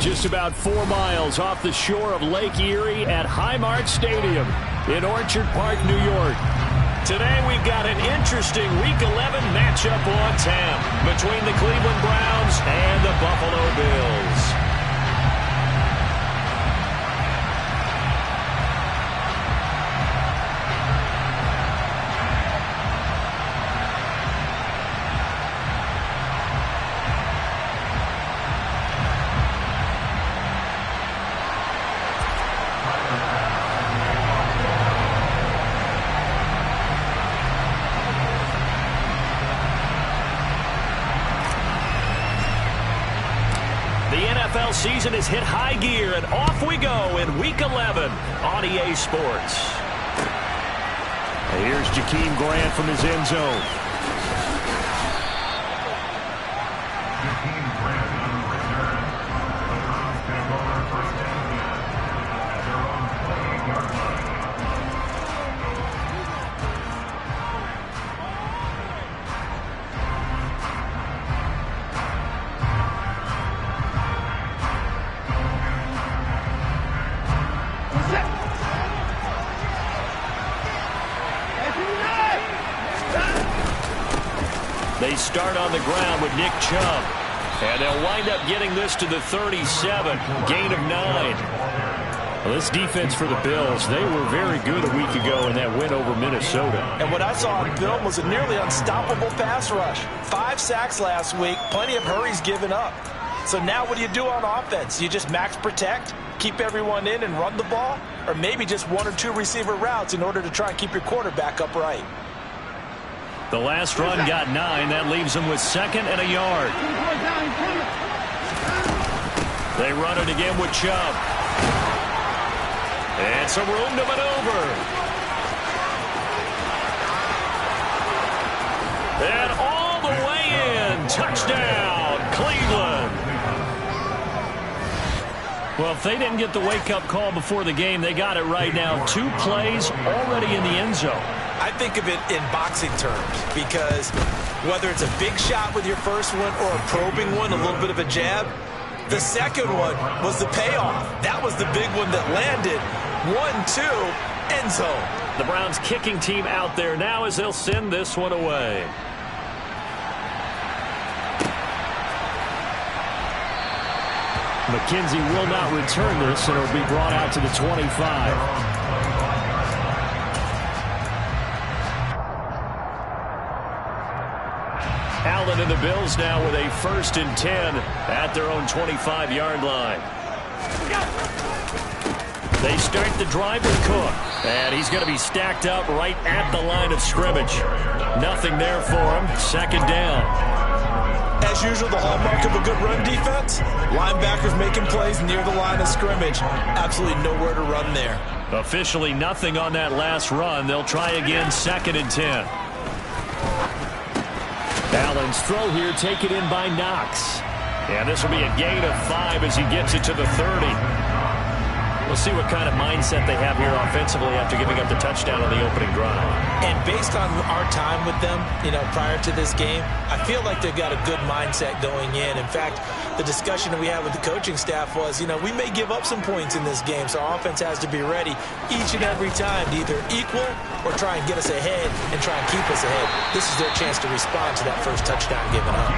just about 4 miles off the shore of Lake Erie at Highmark Stadium in Orchard Park, New York. Today we've got an interesting Week 11 matchup on tap between the Cleveland Browns and the Buffalo Bills. NFL season has hit high gear, and off we go in Week 11 on EA Sports. Here's Jakeem Grant from his end zone. They start on the ground with Nick Chubb. And they'll wind up getting this to the 37. Gain of 9. Well, this defense for the Bills, they were very good a week ago in that win over Minnesota. And what I saw on film was a nearly unstoppable pass rush. 5 sacks last week, plenty of hurries given up. So now what do you do on offense? You just max protect, keep everyone in and run the ball? Or maybe just 1 or 2 receiver routes in order to try and keep your quarterback upright? The last run got 9. That leaves them with 2nd and a yard. They run it again with Chubb. And some room to maneuver. And all the way in. Touchdown, Cleveland. Well, if they didn't get the wake-up call before the game, they got it right now. 2 plays already in the end zone. I think of it in boxing terms because whether it's a big shot with your first one or a probing one, a little bit of a jab, the second one was the payoff. That was the big one that landed. 1-2, end zone. The Browns kicking team out there now as they'll send this one away. McKenzie will not return this, and it'll be brought out to the 25. Allen and the Bills now with a 1st and 10 at their own 25-yard line. They start the drive with Cook, and he's going to be stacked up right at the line of scrimmage. Nothing there for him. 2nd down. As usual, the hallmark of a good run defense, linebackers making plays near the line of scrimmage. Absolutely nowhere to run there. Officially nothing on that last run. They'll try again, 2nd and 10. Allen's throw here taken in by Knox. And this will be a gain of 5 as he gets it to the 30. We'll see what kind of mindset they have here offensively after giving up the touchdown on the opening drive. And based on our time with them, prior to this game, I feel like they've got a good mindset going in. In fact, the discussion that we had with the coaching staff was, we may give up some points in this game, so our offense has to be ready each and every time to either equal or try and get us ahead and try and keep us ahead. This is their chance to respond to that first touchdown given up.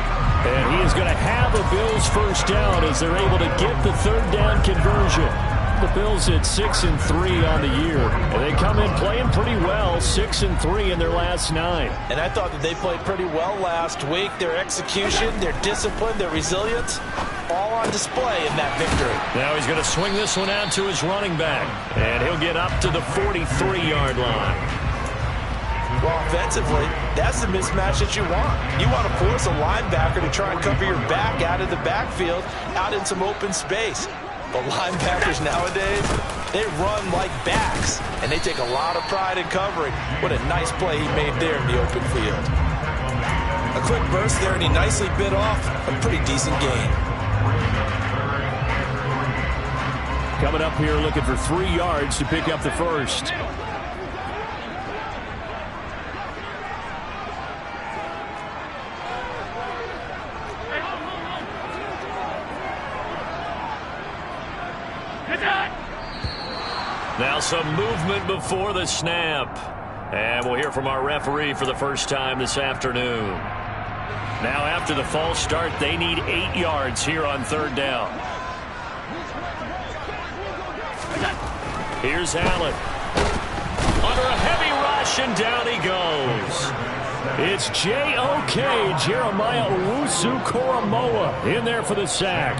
And he is going to have a Bills first down as they're able to get the 3rd down conversion. The Bills at 6-3 on the year, and they come in playing pretty well, 6-3 in their last 9. And I thought that they played pretty well last week. Their execution, their discipline, their resilience, all on display in that victory. Now he's going to swing this one out to his running back, and he'll get up to the 43-yard line. Well, offensively, that's the mismatch that you want. You want to force a linebacker to try and cover your back out of the backfield, out in some open space. But linebackers nowadays, they run like backs, and they take a lot of pride in covering. What a nice play he made there in the open field. A quick burst there, and he nicely bit off a pretty decent gain. Coming up here looking for 3 yards to pick up the first. Now some movement before the snap. And we'll hear from our referee for the first time this afternoon. Now after the false start, they need 8 yards here on 3rd down. Here's Allen. Under a heavy rush, and down he goes. It's J.O.K. Jeremiah Owusu-Koramoah in there for the sack.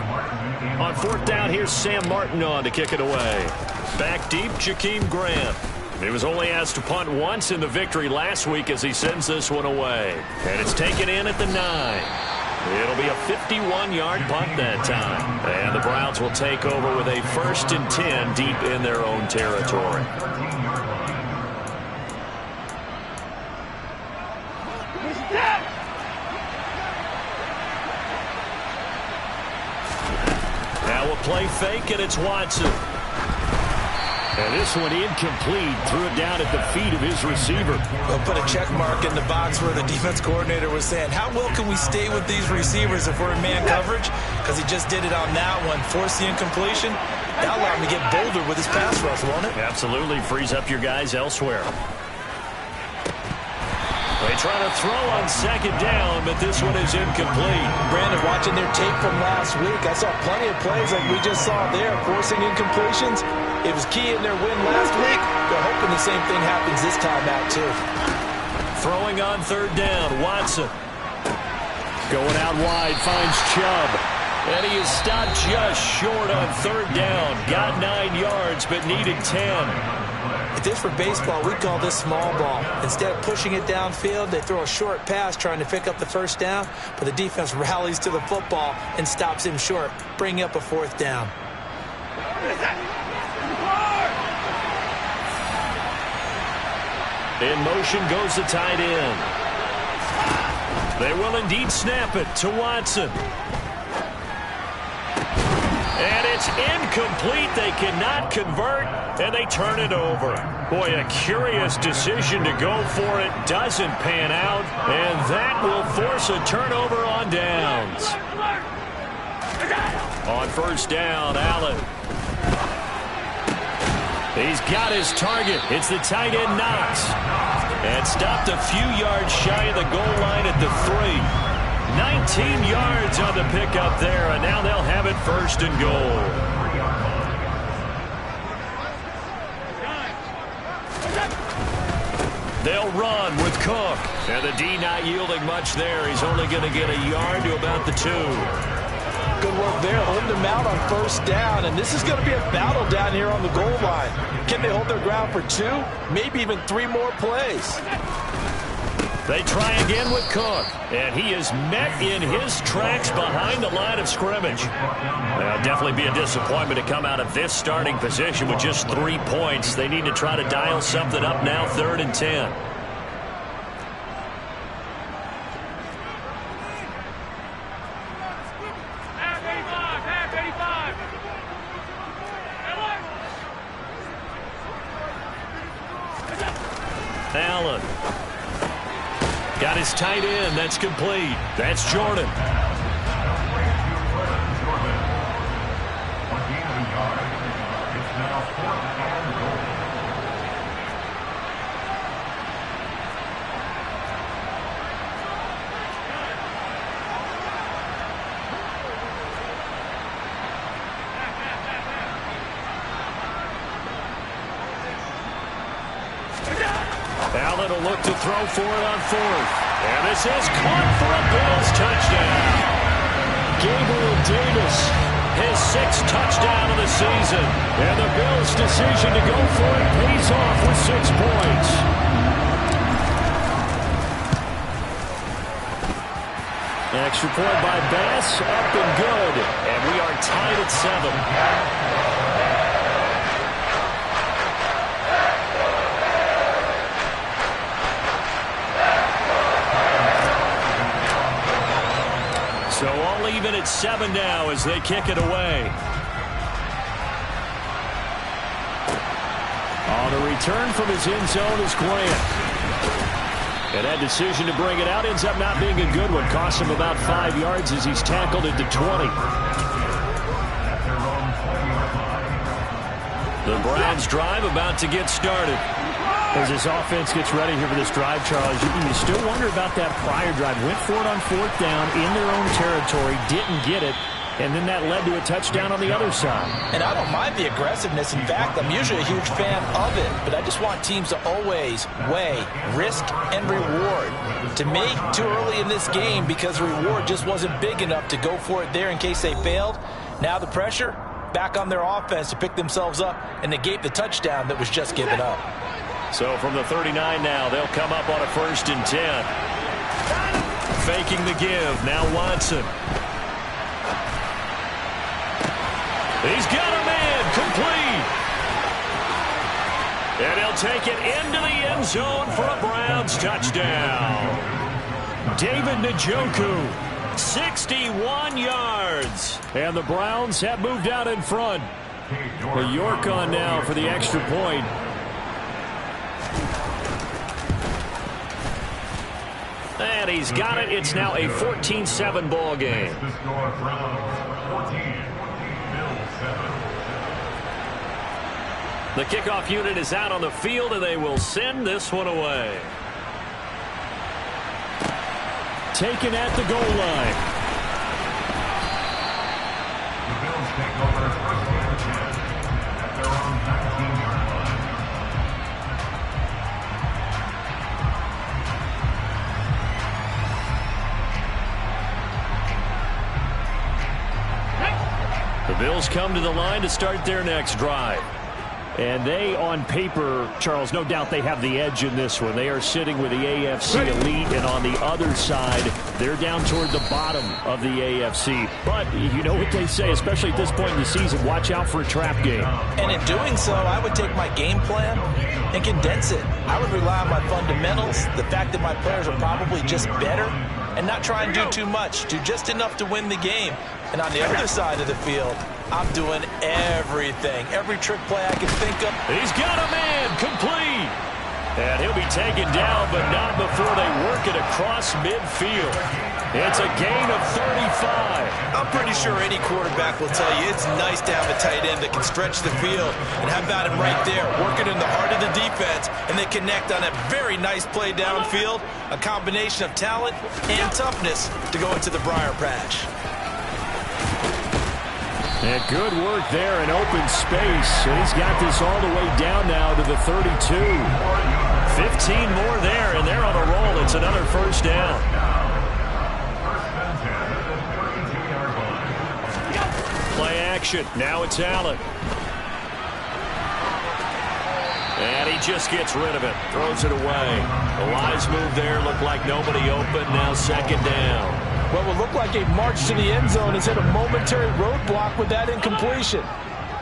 On 4th down, here's Sam Martin on to kick it away. Back deep, Jakeem Grant. He was only asked to punt once in the victory last week as he sends this one away. And it's taken in at the 9. It'll be a 51-yard punt that time. And the Browns will take over with a 1st and 10 deep in their own territory. Now we'll play fake, and it's Watson. And this one incomplete. Threw it down at the feet of his receiver. We'll put a check mark in the box where the defense coordinator was saying, how well can we stay with these receivers if we're in man coverage? Because he just did it on that one. Force the incompletion. That'll allow him to get bolder with his pass rush, won't it? Absolutely. Frees up your guys elsewhere. They try to throw on 2nd down, but this one is incomplete. Brandon, watching their tape from last week, I saw plenty of plays like we just saw there, forcing incompletions. It was key in their win last week. They're hoping the same thing happens this time out, too. Throwing on 3rd down, Watson. Going out wide, finds Chubb. And he is stopped just short on 3rd down. Got 9 yards, but needed 10. If this were baseball, we'd call this small ball. Instead of pushing it downfield, they throw a short pass trying to pick up the 1st down, but the defense rallies to the football and stops him short, bringing up a 4th down. In motion goes the tight end. They will indeed snap it to Watson. And it's incomplete. They cannot convert, and they turn it over. Boy, a curious decision to go for it. Doesn't pan out, and that will force a turnover on downs. On 1st down, Allen. He's got his target. It's the tight end, Knox. And stopped a few yards shy of the goal line at the 3. 19 yards on the pickup there, and now they'll have it 1st and goal. They'll run with Cook. And the D not yielding much there. He's only going to get a yard to about the 2. Good work there, holding them out on 1st down, and this is going to be a battle down here on the goal line. Can they hold their ground for 2, maybe even 3 more plays? They try again with Cook, and he is met in his tracks behind the line of scrimmage. That'll definitely be a disappointment to come out of this starting position with just 3 points. They need to try to dial something up now, 3rd and 10. Allen. Got his tight end. That's complete. That's Jordan. Allen will look to throw for it on 4th. And this is caught for a Bills touchdown. Gabriel Davis, his 6th touchdown of the season. And the Bills' decision to go for it pays off with 6 points. Extra point by Bass, up and good. And we are tied at 7. So all even at 7 now as they kick it away. On the return from his end zone is Grant. And that decision to bring it out ends up not being a good one. Costs him about 5 yards as he's tackled at the 20. The Browns drive about to get started. As this offense gets ready here for this drive, Charles, you still wonder about that prior drive. Went for it on 4th down in their own territory, didn't get it, and then that led to a touchdown on the other side. And I don't mind the aggressiveness. In fact, I'm usually a huge fan of it, but I just want teams to always weigh risk and reward. To me, too early in this game because the reward just wasn't big enough to go for it there in case they failed. Now the pressure back on their offense to pick themselves up and negate the touchdown that was just given up. So from the 39 now, they'll come up on a 1st and 10. Faking the give. Now Watson. He's got a man complete. And he'll take it into the end zone for a Browns touchdown. David Njoku, 61 yards. And the Browns have moved out in front. Well, York on now for the extra point. And he's got it. It's now a 14-7 ball game. The kickoff unit is out on the field, and they will send this one away. Taken at the goal line. The Bills take over 1st and 10 at their own 19-yard line. The Bills come to the line to start their next drive. And they, on paper, Charles, no doubt they have the edge in this one. They are sitting with the AFC elite, and on the other side, they're down toward the bottom of the AFC. But you know what they say, especially at this point in the season, watch out for a trap game. And in doing so, I would take my game plan and condense it. I would rely on my fundamentals, the fact that my players are probably just better, and not try and do too much, do just enough to win the game. And on the other side of the field, I'm doing everything, every trick play I can think of. He's got a man complete. And he'll be taken down, but not before they work it across midfield. It's a gain of 35. I'm pretty sure any quarterback will tell you it's nice to have a tight end that can stretch the field. And how about him right there, working in the heart of the defense, and they connect on a very nice play downfield, a combination of talent and toughness to go into the briar patch. And good work there in open space. And he's got this all the way down now to the 32. 15 more there, and they're on a roll. It's another 1st down. Play action. Now it's Allen. And he just gets rid of it. Throws it away. The wise move there. Looked like nobody open. Now 2nd down. What will look like a march to the end zone has hit a momentary roadblock with that incompletion.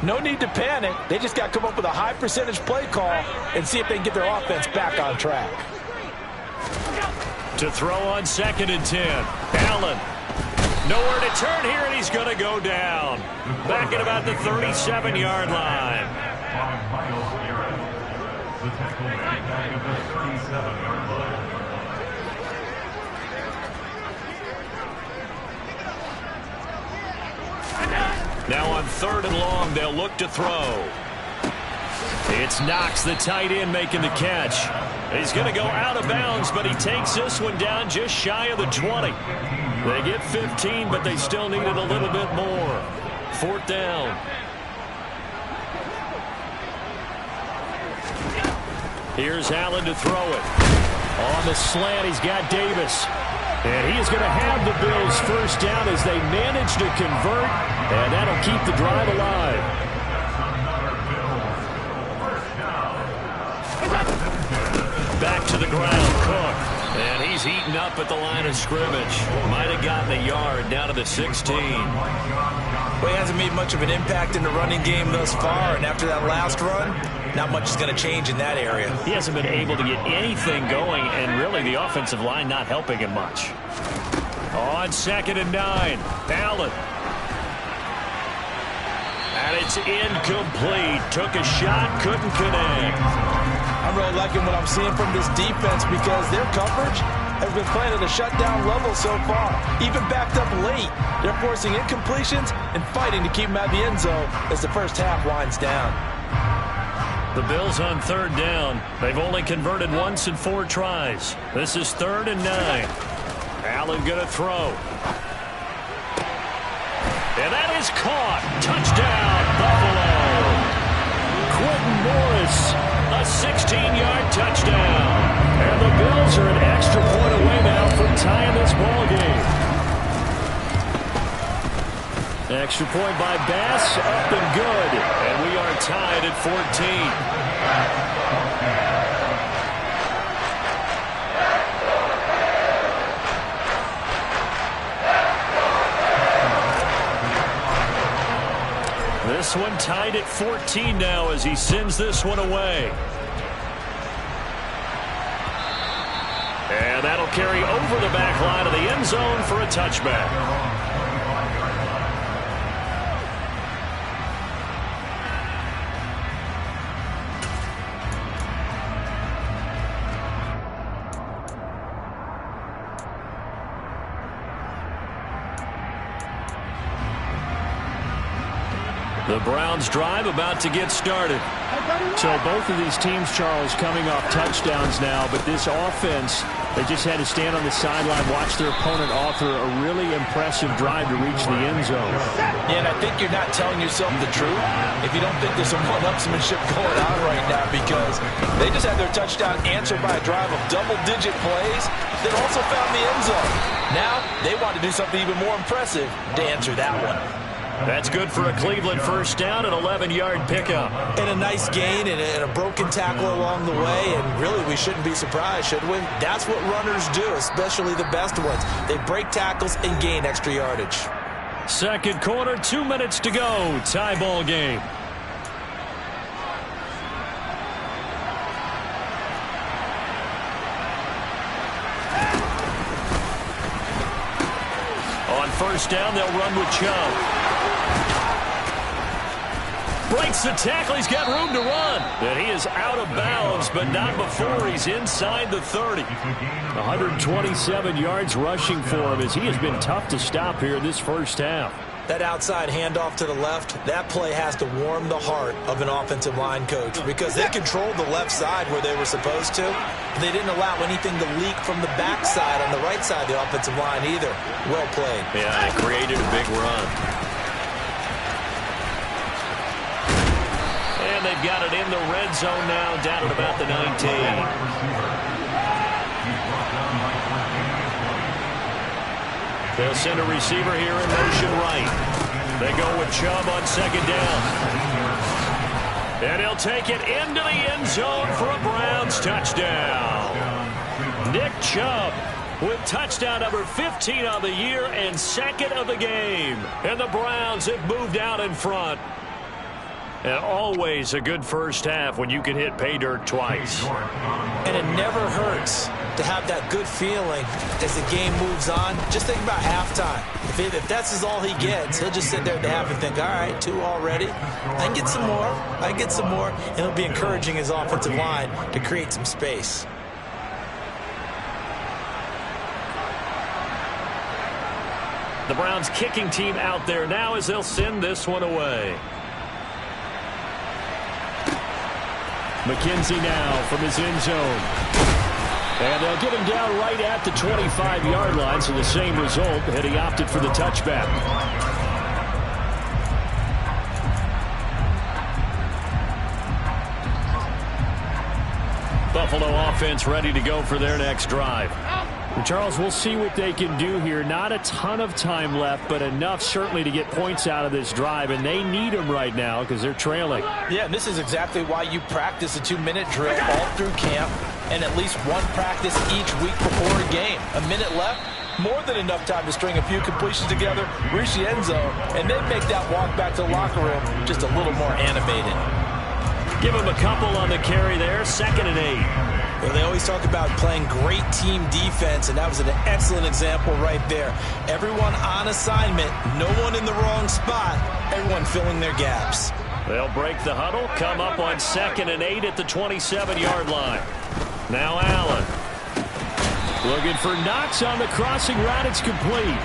No need to panic. They just got to come up with a high percentage play call and see if they can get their offense back on track. To throw on 2nd and 10. Allen. Nowhere to turn here, and he's going to go down. Back at about the 37-yard line. The tackle back at the 37-yard line. Now on 3rd and long, they'll look to throw. It's Knox, the tight end, making the catch. He's going to go out of bounds, but he takes this one down just shy of the 20. They get 15, but they still needed a little bit more. 4th down. Here's Allen to throw it. On the slant, he's got Davis. And he is going to have the Bills 1st down as they manage to convert, and that'll keep the drive alive. Back to the ground, Cook. And he's eaten up at the line of scrimmage. Might have gotten a yard down to the 16. Well, he hasn't made much of an impact in the running game thus far, and after that last run, not much is going to change in that area. He hasn't been able to get anything going, and really the offensive line not helping him much. On 2nd and 9, Allen. And it's incomplete. Took a shot, couldn't connect. I'm really liking what I'm seeing from this defense because their coverage has been playing at a shutdown level so far. Even backed up late, they're forcing incompletions and fighting to keep them out of the end zone as the first half winds down. The Bills on 3rd down. They've only converted once in 4 tries. This is 3rd and 9. Allen going to throw. And that is caught. Touchdown, Buffalo. Quentin Morris, a 16-yard touchdown. And the Bills are an extra point away now from tying this ball game. Extra point by Bass, up and good. And we are tied at 14. This one tied at 14 now as he sends this one away. And that'll carry over the back line of the end zone for a touchback. The Browns drive about to get started. So both of these teams, Charles, coming off touchdowns now, but this offense, they just had to stand on the sideline, watch their opponent author a really impressive drive to reach the end zone. Yeah, and I think you're not telling yourself the truth if you don't think there's some one-upsmanship going on right now, because they just had their touchdown answered by a drive of double-digit plays that also found the end zone. Now they want to do something even more impressive to answer that one. That's good for a Cleveland first down, an 11-yard pickup. And a nice gain and a broken tackle along the way, and really we shouldn't be surprised, should we? That's what runners do, especially the best ones. They break tackles and gain extra yardage. Second quarter, 2 minutes to go. Tie ball game. On first down, they'll run with Chubb. Breaks the tackle. He's got room to run. And he is out of bounds, but not before he's inside the 30. 127 yards rushing for him as he has been tough to stop here in this first half. That outside handoff to the left, that play has to warm the heart of an offensive line coach, because they controlled the left side where they were supposed to. They didn't allow anything to leak from the backside on the right side of the offensive line either. Well played. Yeah, it created a big run. And they've got it in the red zone now, down at about the 19. They'll send a receiver here in motion right. They go with Chubb on second down. And he'll take it into the end zone for a Browns touchdown. Nick Chubb with touchdown number 15 on the year and second of the game. And the Browns have moved out in front. And always a good first half when you can hit pay dirt twice. And it never hurts to have that good feeling as the game moves on. Just think about halftime. If that's all he gets, he'll just sit there at the half and think, all right, 2 already. I can get some more. I can get some more. And he'll be encouraging his offensive line to create some space. The Browns kicking team out there now as they'll send this one away. McKenzie now from his end zone. And they'll get him down right at the 25-yard line, so the same result, and he opted for the touchback. Buffalo offense ready to go for their next drive. Charles, we'll see what they can do here. Not a ton of time left, but enough certainly to get points out of this drive, and they need them right now because they're trailing. Yeah, and this is exactly why you practice a 2-minute drill all through camp and at least one practice each week before a game. A minute left, more than enough time to string a few completions together, reach the end zone, and then make that walk back to the locker room just a little more animated. Give him a couple on the carry there, 2nd and 8. Well, they always talk about playing great team defense, and that was an excellent example right there. Everyone on assignment, no one in the wrong spot, everyone filling their gaps. They'll break the huddle, come up on 2nd and 8 at the 27-yard line. Now Allen. Looking for Knox on the crossing route. It's complete.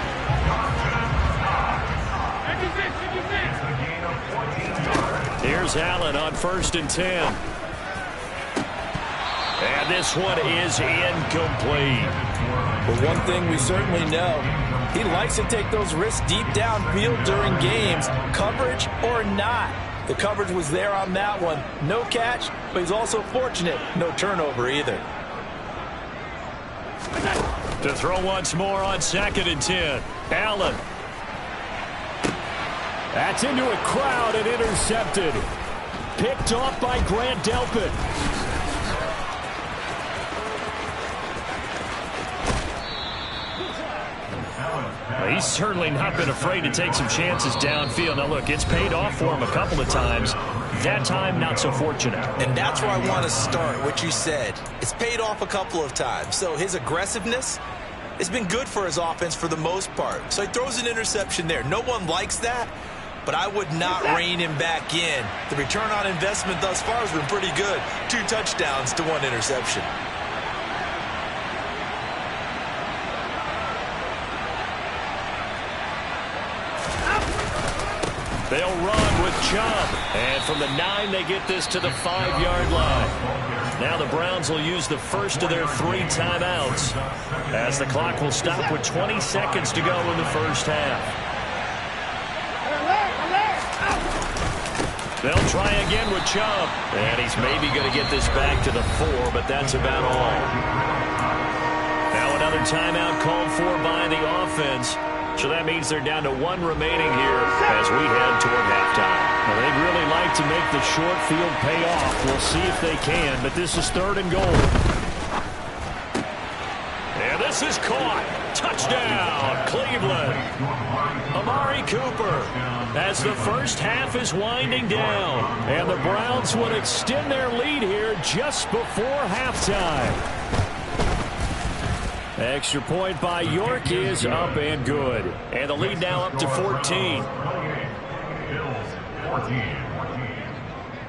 Here's Here's Allen on 1st and 10. And this one is incomplete. But one thing we certainly know, he likes to take those risks deep downfield during games, coverage or not. The coverage was there on that one. No catch, but he's also fortunate. No turnover either. To throw once more on 2nd and 10. Allen. That's into a crowd and intercepted. Picked off by Grant Delpit. He's certainly not been afraid to take some chances downfield. Now, look, it's paid off for him a couple of times. That time, not so fortunate. And that's where I want to start, what you said. It's paid off a couple of times. So his aggressiveness has been good for his offense for the most part. So he throws an interception there. No one likes that, but I would not rein him back in. The return on investment thus far has been pretty good. 2 touchdowns to 1 interception. They'll run with Chubb. And from the 9, they get this to the 5-yard line. Now the Browns will use the first of their 3 timeouts as the clock will stop with 20 seconds to go in the first half. They'll try again with Chubb. And he's maybe going to get this back to the 4, but that's about all. Now another timeout called for by the offense. So that means they're down to 1 remaining here as we head toward halftime. Well, they'd really like to make the short field pay off. We'll see if they can, but this is 3rd and goal. And this is caught. Touchdown, Cleveland. Amari Cooper as the first half is winding down. And the Browns would extend their lead here just before halftime. Extra point by York is up and good. And the lead now up to 14.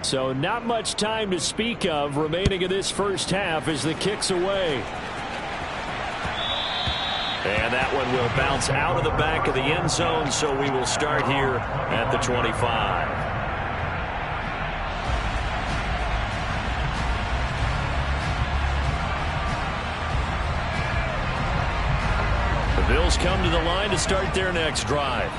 So not much time to speak of remaining in this first half as the kick's away. And that one will bounce out of the back of the end zone, so we will start here at the 25. The Bills come to the line to start their next drive.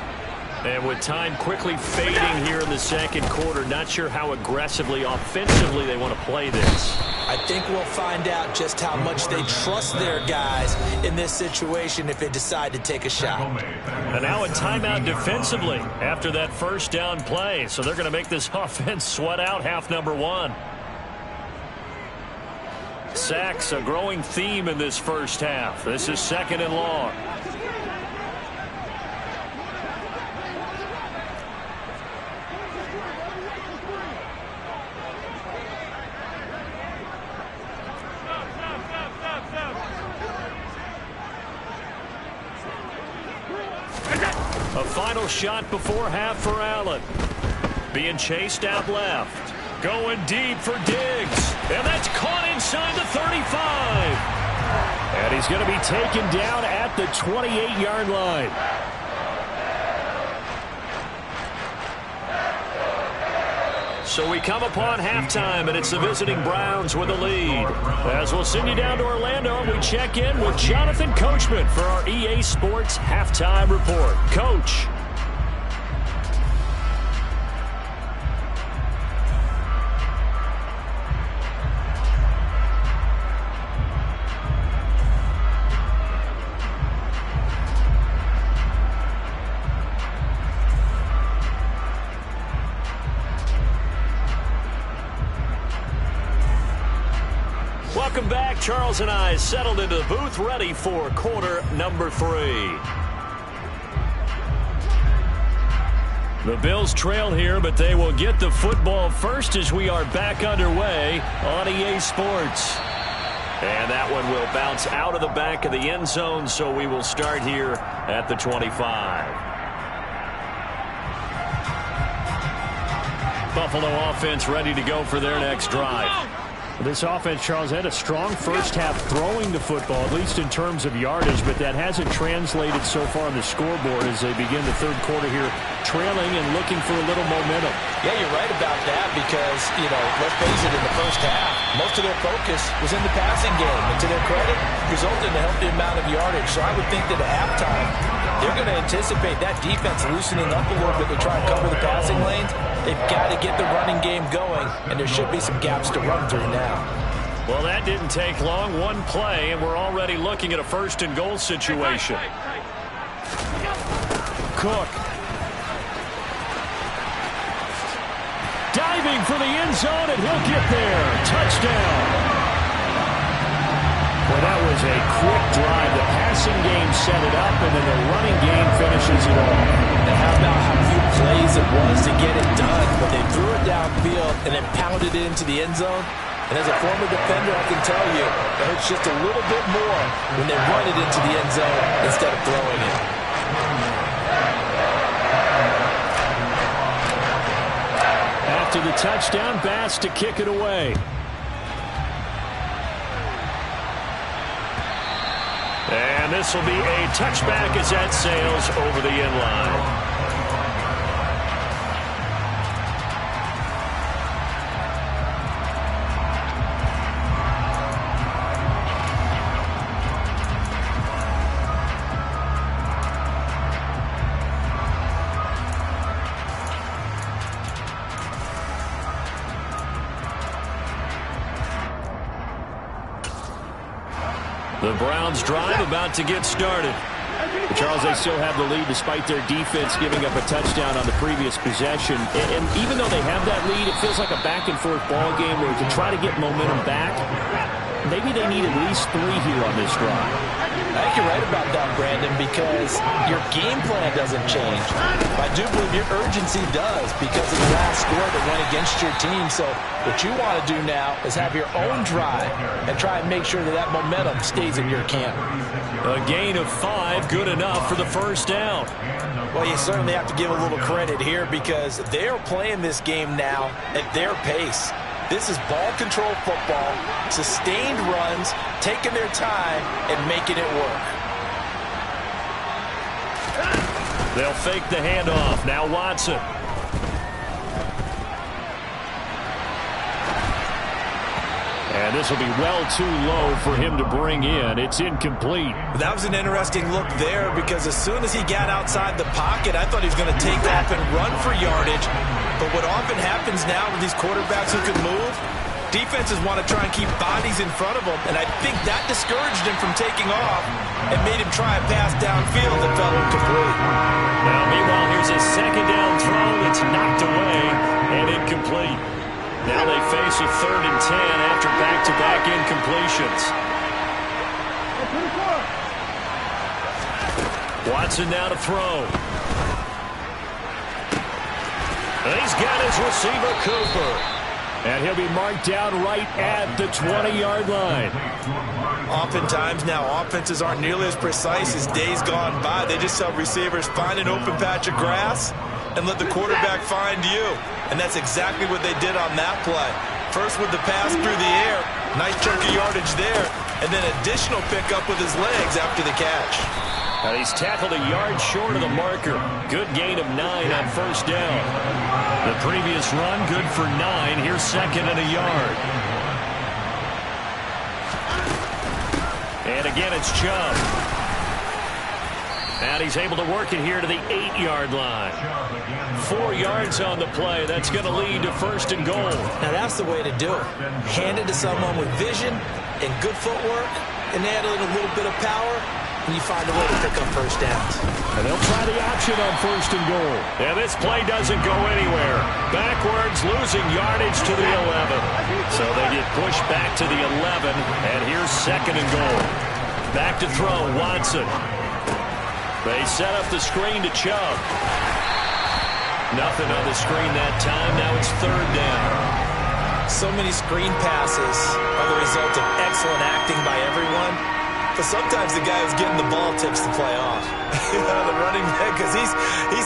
And with time quickly fading here in the second quarter, not sure how aggressively, offensively they want to play this. I think we'll find out just how much they trust their guys in this situation if they decide to take a shot. And now a timeout defensively after that first down play. So they're going to make this offense sweat out half number 1. Sacks, a growing theme in this first half. This is 2nd and long. A final shot before half for Allen. Being chased out left. Going deep for Diggs. And that's caught inside the 35. And he's going to be taken down at the 28-yard line. So we come upon halftime, and it's the visiting Browns with a lead. As we'll send you down to Orlando, and we check in with Jonathan Coachman for our EA Sports Halftime Report. Coach. Welcome back. Charles and I settled into the booth ready for quarter number 3. The Bills trail here, but they will get the football first as we are back underway on EA Sports. And that one will bounce out of the back of the end zone, so we will start here at the 25. Buffalo offense ready to go for their next drive. This offense, Charles, had a strong first half throwing the football, at least in terms of yardage, but that hasn't translated so far on the scoreboard as they begin the third quarter here, trailing and looking for a little momentum. Yeah, you're right about that because, let's face it, in the first half, most of their focus was in the passing game. And to their credit, resulted in a healthy amount of yardage. So I would think that at halftime, they're going to anticipate that defense loosening up a little bit to try and cover the passing lanes. They've got to get the running game going, and there should be some gaps to run through now. Well, that didn't take long. One play, and we're already looking at a first-and-goal situation. Cook. Diving for the end zone, and he'll get there. Touchdown. Well, that was a quick drive. The passing game set it up, and then the running game finishes it off. And how about how few plays it was to get it done? But they threw it downfield and then pounded it into the end zone. And as a former defender, I can tell you, it hurts just a little bit more when they run it into the end zone instead of throwing it. After the touchdown, Bass to kick it away. And this will be a touchback as that sails over the end line. The Browns drive about to get started. Charles, they still have the lead despite their defense giving up a touchdown on the previous possession. And even though they have that lead, it feels like a back-and-forth ball game where to try to get momentum back, maybe they need at least 3 here on this drive. I think you're right about that, Brandon, because your game plan doesn't change. I do believe your urgency does because of the last score that went against your team. So what you want to do now is have your own drive and try and make sure that that momentum stays in your camp. A gain of 5, good enough for the first down. Well, you certainly have to give a little credit here because they are playing this game now at their pace. This is ball control football, sustained runs, taking their time, and making it work. They'll fake the handoff. Now Watson. And this will be well too low for him to bring in. It's incomplete. That was an interesting look there because as soon as he got outside the pocket, I thought he was going to take off and run for yardage. But what often happens now with these quarterbacks who can move, defenses want to try and keep bodies in front of them. And I think that discouraged him from taking off and made him try a pass downfield that fell incomplete. Now, meanwhile, here's a second down throw that's knocked away and incomplete. Now they face a 3rd and 10 after back-to-back incompletions. Watson now to throw. And he's got his receiver, Cooper. And he'll be marked down right at the 20-yard line. Oftentimes now, offenses aren't nearly as precise as days gone by. They just tell receivers, find an open patch of grass and let the quarterback find you. And that's exactly what they did on that play. First with the pass through the air, nice chunk of yardage there, and then additional pickup with his legs after the catch. And he's tackled a yard short of the marker. Good gain of 9 on first down. The previous run, good for 9. Here's 2nd and a yard. And again, it's Chubb. And he's able to work it here to the 8-yard line. 4 yards on the play. That's going to lead to 1st and goal. Now that's the way to do it. Hand it to someone with vision and good footwork, and add in a little bit of power, and you find a way to pick up first downs. And they'll try the option on 1st and goal. And this play doesn't go anywhere. Backwards, losing yardage to the 11. So they get pushed back to the 11, and here's 2nd and goal. Back to throw, Watson. They set up the screen to Chubb. Nothing on the screen that time. Now it's 3rd down. So many screen passes are the result of excellent acting by everyone. But sometimes the guy who's getting the ball tips the play off. The running back, because he's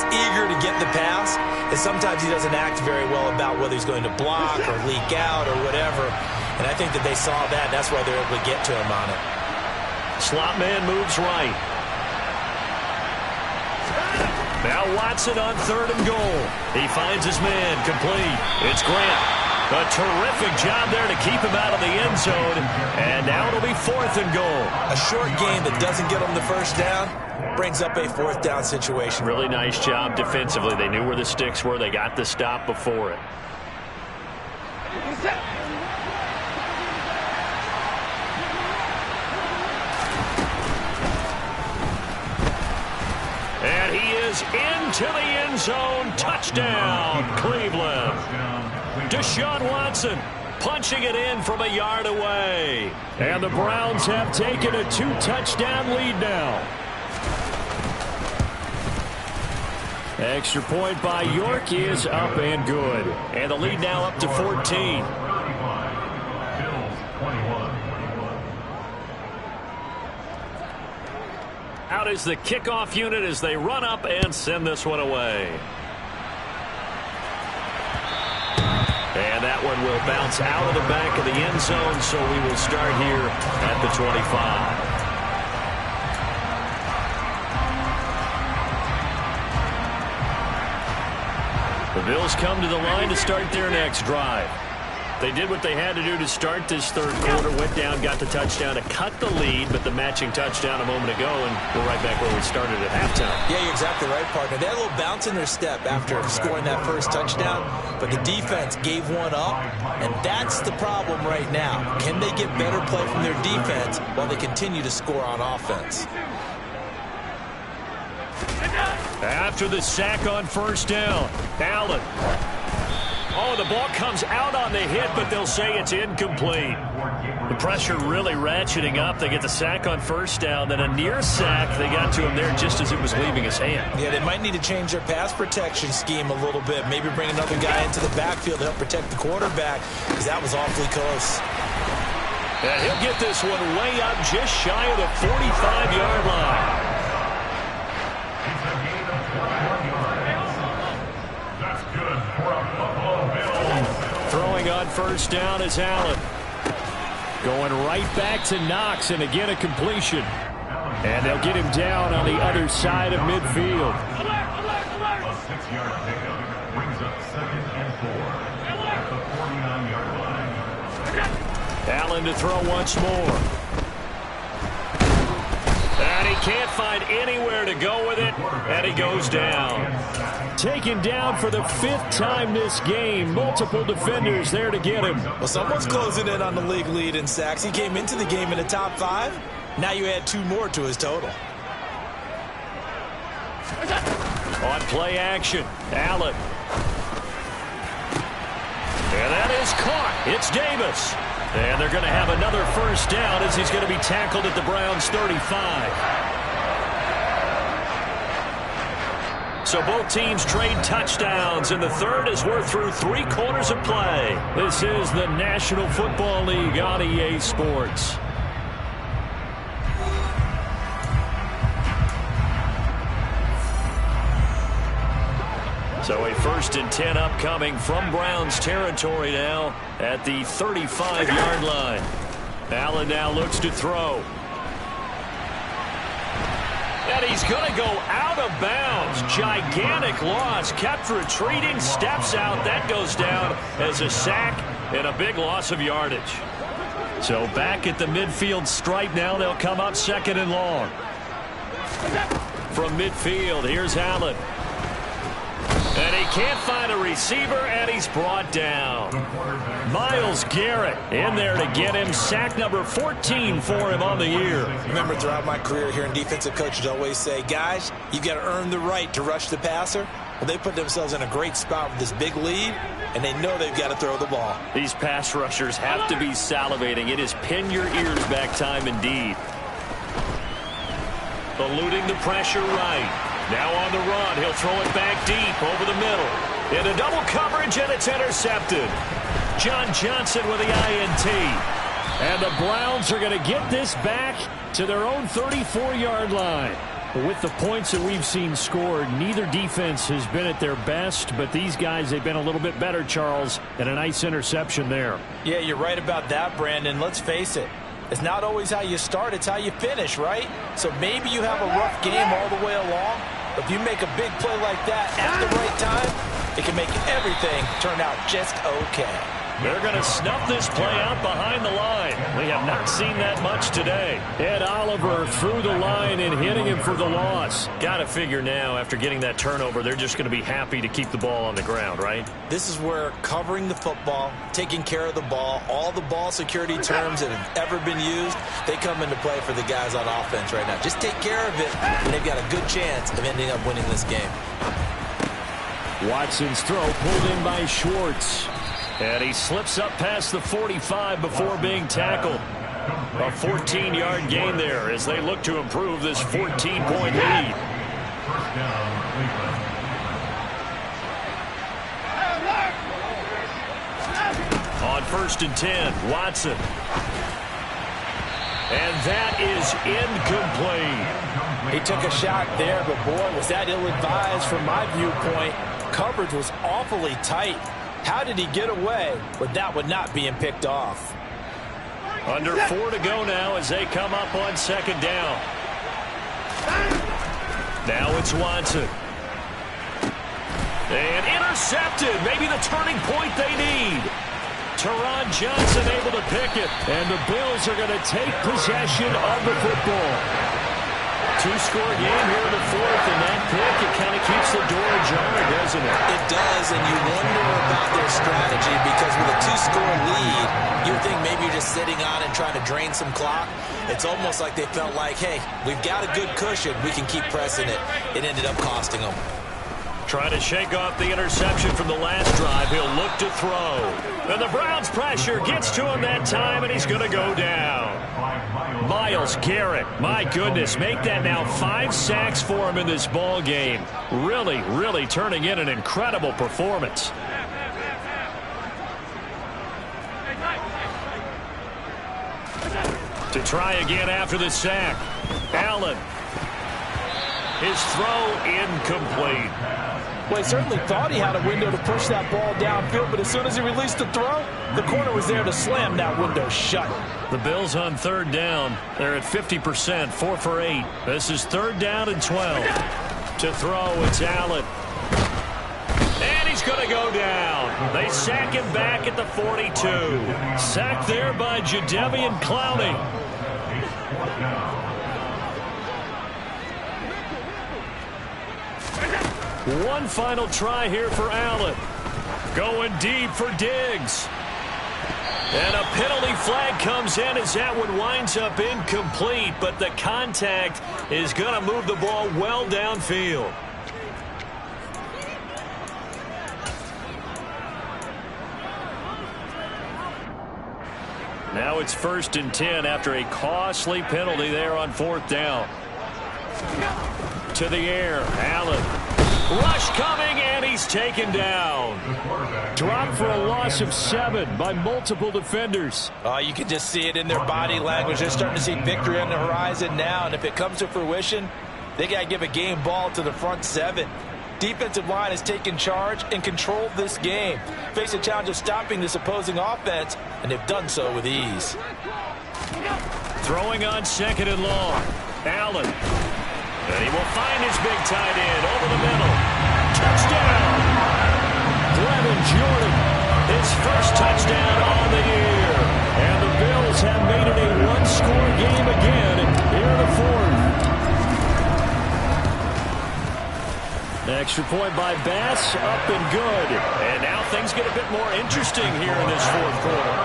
eager to get the pass. And sometimes he doesn't act very well about whether he's going to block or leak out or whatever. And I think that they saw that. That's why they're able to get to him on it. Slot man moves right. Now Watson on 3rd and goal. He finds his man, complete. It's Grant. A terrific job there to keep him out of the end zone. And now it'll be 4th and goal. A short game that doesn't get them the first down brings up a 4th down situation. Really nice job defensively. They knew where the sticks were. They got the stop before it. And he is into the end zone. Touchdown, Cleveland. Deshaun Watson punching it in from a yard away. And the Browns have taken a 2-touchdown lead now. Extra point by York is up and good. And the lead now up to 14. Out is the kickoff unit as they run up and send this one away. And that one will bounce out of the back of the end zone, so we will start here at the 25. The Bills come to the line to start their next drive. They did what they had to do to start this 3rd quarter, went down, got the touchdown to cut the lead, but the matching touchdown a moment ago, and we're right back where we started at halftime. Yeah, you're exactly right, partner. They had a little bounce in their step after scoring that first touchdown, but the defense gave one up, and that's the problem right now. Can they get better play from their defense while they continue to score on offense? After the sack on 1st down, Allen. Oh, the ball comes out on the hit, but they'll say it's incomplete. The pressure really ratcheting up. They get the sack on 1st down, then a near sack. They got to him there just as it was leaving his hand. Yeah, they might need to change their pass protection scheme a little bit. Maybe bring another guy into the backfield to help protect the quarterback, because that was awfully close. And he'll get this one way up just shy of the 45-yard line. Throwing on 1st down is Allen. Going right back to Knox, and again a completion. And they'll get him down on the other side of midfield. A 6-yard pickup brings up 2nd and 4 at the 49-yard line. Allen to throw once more. And he can't find anywhere to go with it, and he goes down. Taken down for the 5th time this game. Multiple defenders there to get him. Well, someone's closing in on the league lead in sacks. He came into the game in the top 5. Now you add 2 more to his total. On play action, Allen. And that is caught. It's Davis. And they're going to have another 1st down as he's going to be tackled at the Browns' 35. So both teams trade touchdowns in the 3rd as we're through 3 quarters of play. This is the National Football League on EA Sports. So a 1st and 10 upcoming from Browns territory now at the 35-yard line. Allen now looks to throw. And he's going to go out of bounds. Gigantic loss. Kept retreating. Steps out. That goes down as a sack and a big loss of yardage. So back at the midfield stripe now. They'll come up 2nd and long. From midfield, here's Allen. And he can't find a receiver, and he's brought down. Myles Garrett in there to get him. Sack number 14 for him on the year. Remember, throughout my career here in defensive coaches always say, guys, you've got to earn the right to rush the passer. Well, they put themselves in a great spot with this big lead, and they know they've got to throw the ball. These pass rushers have to be salivating. It is pin your ears back time indeed. Eluding the pressure right. Now on the run, he'll throw it back deep over the middle. Into double coverage, and it's intercepted. John Johnson with the INT. And the Browns are going to get this back to their own 34-yard line. With the points that we've seen scored, neither defense has been at their best, but these guys, they've been a little bit better, Charles, and a nice interception there. Yeah, you're right about that, Brandon. Let's face it. It's not always how you start, it's how you finish, right? So maybe you have a rough game all the way along, but if you make a big play like that at the right time, it can make everything turn out just okay. They're going to snuff this play out behind the line. We have not seen that much today. Ed Oliver through the line and hitting him for the loss. Got to figure now, after getting that turnover, they're just going to be happy to keep the ball on the ground, right? This is where covering the football, taking care of the ball, all the ball security terms that have ever been used, they come into play for the guys on offense right now. Just take care of it, and they've got a good chance of ending up winning this game. Watson's throw pulled in by Schwartz. And he slips up past the 45 before being tackled. A 14-yard gain there as they look to improve this 14-point lead. On 1st and 10, Watson. And that is incomplete. He took a shot there, but boy, was that ill-advised from my viewpoint. Coverage was awfully tight. How did he get away with that one not being picked off? Under 4 to go now as they come up on 2nd down. Now it's Watson. And intercepted. Maybe the turning point they need. Teron Johnson able to pick it. And the Bills are going to take possession of the football. Two-score game here in the 4th, and that pick, it kind of keeps the door ajar, doesn't it? It does, and you wonder about their strategy because with a 2-score lead, you think maybe you're just sitting on and trying to drain some clock. It's almost like they felt like, hey, we've got a good cushion. We can keep pressing it. It ended up costing them. Trying to shake off the interception from the last drive. He'll look to throw. And the Browns' pressure gets to him that time, and he's going to go down. Myles Garrett, my goodness, make that now 5 sacks for him in this ball game. Really, really turning in an incredible performance. To try again after the sack. Allen. His throw incomplete. Well, he certainly thought he had a window to push that ball downfield, but as soon as he released the throw, the corner was there to slam that window shut. The Bills on 3rd down. They're at 50%, 4 for 8. This is 3rd down and 12. To throw, it's Allen. And he's going to go down. They sack him back at the 42. Sacked there by Jadeveon Clowney. One final try here for Allen. Going deep for Diggs. And a penalty flag comes in as that one winds up incomplete, but the contact is going to move the ball well downfield. Now it's 1st and 10 after a costly penalty there on 4th down. To the air, Allen. Rush coming, and he's taken down. Dropped for a loss of 7 by multiple defenders. Oh, you can just see it in their body language. They're starting to see victory on the horizon now, and if it comes to fruition, they got to give a game ball to the front 7. Defensive line has taken charge and controlled this game. Face a challenge of stopping this opposing offense, and they've done so with ease. Throwing on 2nd and long. Allen. And he will find his big tight end over the middle. Touchdown! Brevin Jordan. His first touchdown on the year. And the Bills have made it a one-score game again here in the 4th. Extra point by Bass, up and good. And now things get a bit more interesting here in this 4th quarter.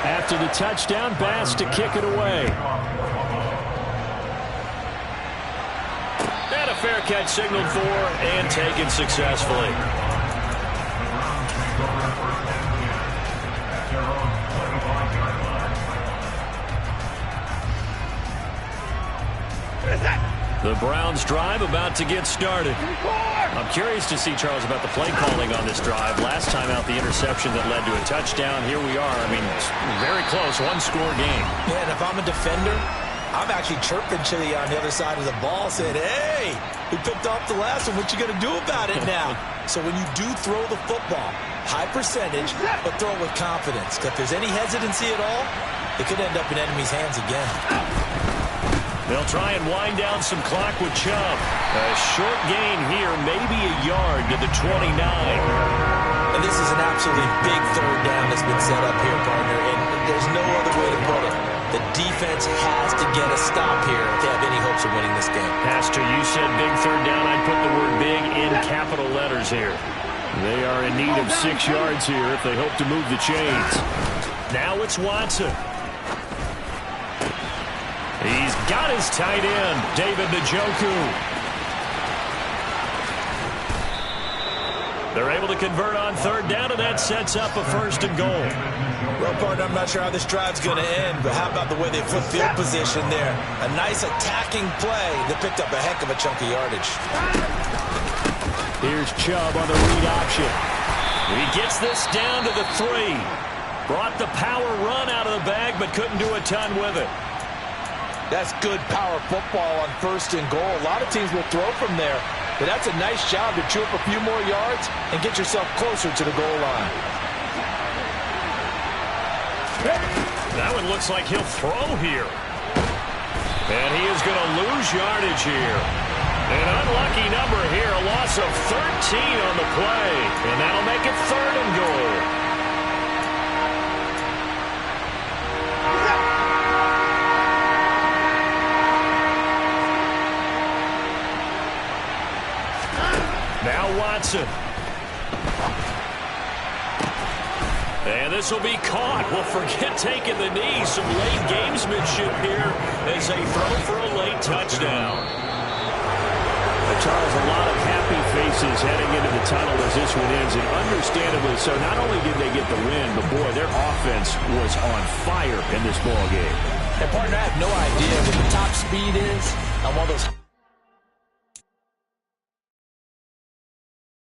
After the touchdown, Bass to kick it away. And a fair catch signaled for and taken successfully. The The Browns drive about to get started. I'm curious to see, Charles, about the play calling on this drive. Last time out, the interception that led to a touchdown. Here we are. I mean, very close, one-score game. Yeah, and if I'm a defender, I'm actually chirping Chili on the other side of the ball, saying, hey, we picked off the last one. What you going to do about it now? So when you do throw the football, high percentage, but throw it with confidence. Because if there's any hesitancy at all, it could end up in enemy's hands again. They'll try and wind down some clock with Chubb. A short gain here, maybe a yard to the 29. And this is an absolutely big third down that's been set up here, partner, and there's no other way to put it. The defense has to get a stop here if they have any hopes of winning this game. Pastor, you said big third down. I'd put the word big in capital letters here. They are in need of 6 yards here if they hope to move the chains. Now it's Watson. He's got his tight end, David Njoku. They're able to convert on third down, and that sets up a 1st and goal. Well, partner, I'm not sure how this drive's going to end, but how about the way they flip field position there? A nice attacking play that picked up a heck of a chunk of yardage. Here's Chubb on the read option. He gets this down to the 3. Brought the power run out of the bag, but couldn't do a ton with it. That's good power football on 1st and goal. A lot of teams will throw from there, but that's a nice job to chew up a few more yards and get yourself closer to the goal line. That one looks like he'll throw here. And he is going to lose yardage here. An unlucky number here, a loss of 13 on the play. And that'll make it 3rd and goal. Now Watson. And this will be caught. Well, forget taking the knee. Some late gamesmanship here as they throw for a late touchdown. Charles, a lot of happy faces heading into the tunnel as this one ends, and understandably so. Not only did they get the win, but, boy, their offense was on fire in this ball game. And, partner, I have no idea what the top speed is on one of those